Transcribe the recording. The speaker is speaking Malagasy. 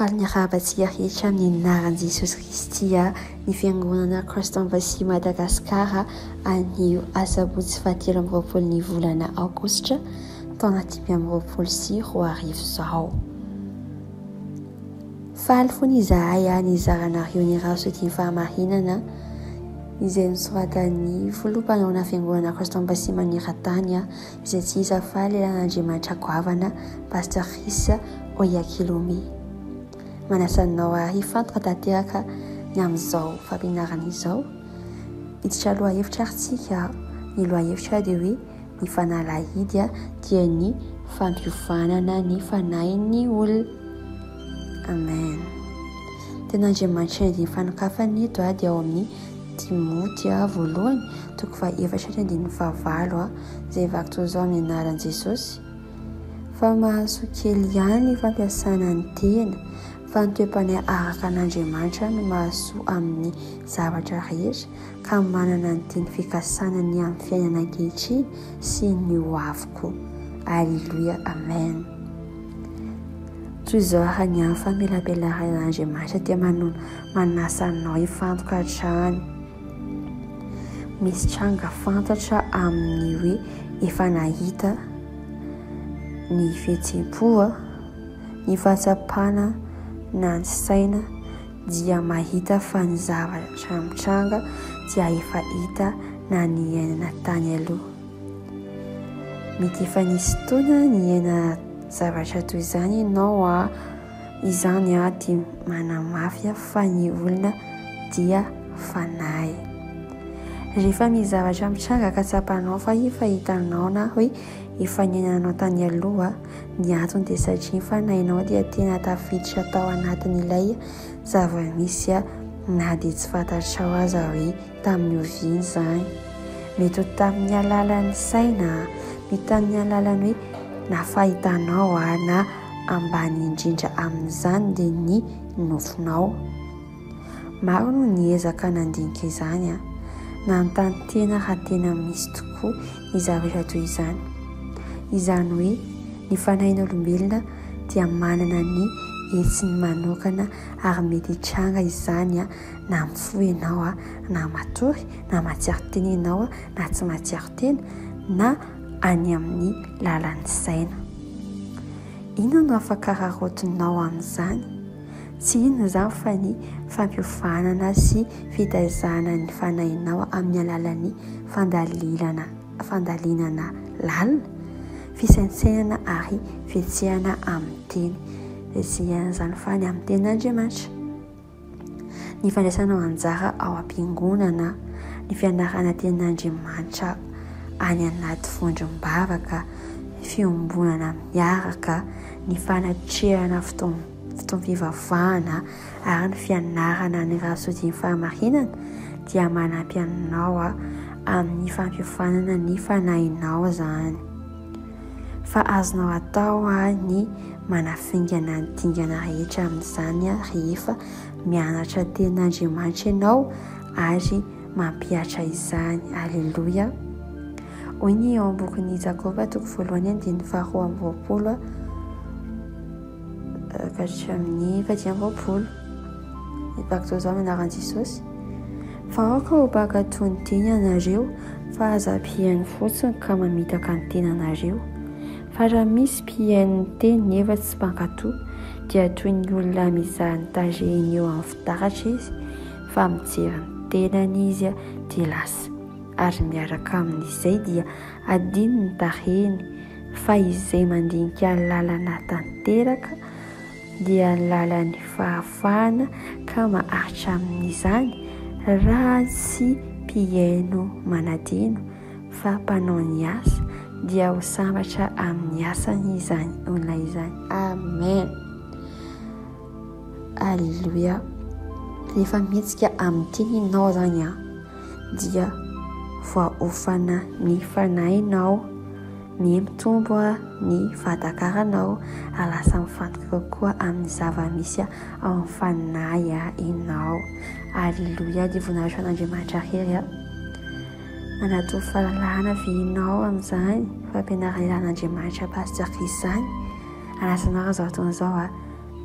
faly niarabantsika rehetra amin'ny anaran'i Jesosy Kristy ny fiangonana Kristam-basia Madagasikara anio asabotsy 13 ny volana aogositra taona 2024 izao. Faly fony izahay nizaranareo ny raha soty ny fahamarinana izay nisoratan'ny filompanaona fiangonana Kristam-basia maneran-tany izay tsy iza faly ilan'Andriamanitra goavana Pasteur Risa Oyakilomi. Manasanao ary fantoka tanteraka ny amin'izao fampianarana izao. Hiditra lohahevitra aritsika. Ny lohahevitra dia hoe ny fanalahidy dia ny fampiovanana ny fanahin'ny olona. Amen. Ten'Andriamanitra ny fanokafany eto dia ao amin'ny Timoty voalohany toko 4:15 izay vaky zao amin'ny anaran'i Jesosy. Fa mahazo kely ihany ny fampiasana ny tena fa ny toe-panay araka an'Andriamanitra no mahasoa amin'ny zavatra rehetra ka manana ny teny fikasanany amin'ny fiainana ankehitriny sy ny ho avy. Alleluia, amen. Toy izao raha ny amin'ny famelabelaran'ny Andriamanitra dia manasa anao hifantoka hatrany. Misy tranga fantatra amin'ny hoe efa nahita ny fihetsem-po, ny fahatsapana na ny saina dia mahita fa ny zavatra mitranga dia efa hita na ny iainana tany aloha. Mety efa nisy taona ny iaina zavatra toy izany ianao izany dia manamafy fa ny olona dia fanahy. Rehefa misy zavatra mitranga ka tsapanao fa efa hitanao na hoe efa niainanao tany aloha, ny antony dia satria ny fanahinao dia tena tafiditra tao anatin'ilay zava-misy na dia tsy fantatrao aza hoe tamin'ny oviany izany. Mety ho tamin'ny alalan'ny saina, mety tamin'ny alalan'ny hoe na fahitanao na ambany indrindra amin'izany dia ny nofinao. Maro no niezaka nandinika izany na ny tany tena raha tena misy tokoa ny zavatra toy izany. Izany hoe ny fanahin'olombelona dia manana ny hetsiny manokana ary mety hitranga izany na mifoha ianao na matory na matsiaro tena ianao na tsy matsiaro tena na any amin'ny lalan'ny saina. Inona no afaka rarotinao amin'izany? Tsy inona izany fa ny fampiovanana sy fitaizana ny fanahinao amin'ny alalan'ny fandalinana lalina, fisaintsainana ary fietsehana amin'ny teny. Izany fa ny amin'ny tenin'Andriamanitra. Ny fandraisanao anjara ao am-piangonana, ny fianarana tenin'Andriamanitra any anaty vondrom-bavaka, fiombonana miaraka, ny fanatrehana fotoam-pivavahana ary ny fianarana ny raha soty ny fahamarinana dia manampy anao amin'ny fampiovanana ny fanahinao izany. Fa azonao atao ny manafingana ny dingana rehetra amin'izany rehefa mianatra tenin'Andriamanitra ianao ary mampiatra izany. Alleluia. Hoy ny eo am-bokin'ny Jakoba toko 1:20 ka-hatramin'ny 20. Vaky zao amin'ny anaran'i Jesosy. Fa aoka ho baka toy ny teny ianareo fa aza mpihaino fotsiny ka mamitaka ny tenanareo. Fa raha misy mpihaino ny teny nefa tsy mpankatoa dia toy ny olona mizaha ny tarehiny eo amin'ny fitaratra izy fa mijery ny tenany izy dia lasa. Ary miaraka amin'izay dia adino ny tarehiny fa izay mandinika ny lalana tanteraka dia ny lalan'ny fahafahana ka maharitra amin'izany raha tsy mpihaino manadino fa mpanao ny asa dia ho sambatra amin'ny asany izany olona izany. Amen. Alleluia. Rehefa mihetsika amin'ny teninao izany dia voaofana ny fanahinao, mitombo ny vatakaranao ary lasa mifantoka kokoa amin'ny zava-misy ao amin'ny fanahy ianao. Alleluia. Dia voninahitra an'Andriamanitra hery anato fahalalahana vianao amin'izany fampianarana an'Andriamanitra Pasteur Risa izany. Anasanao zao taona izao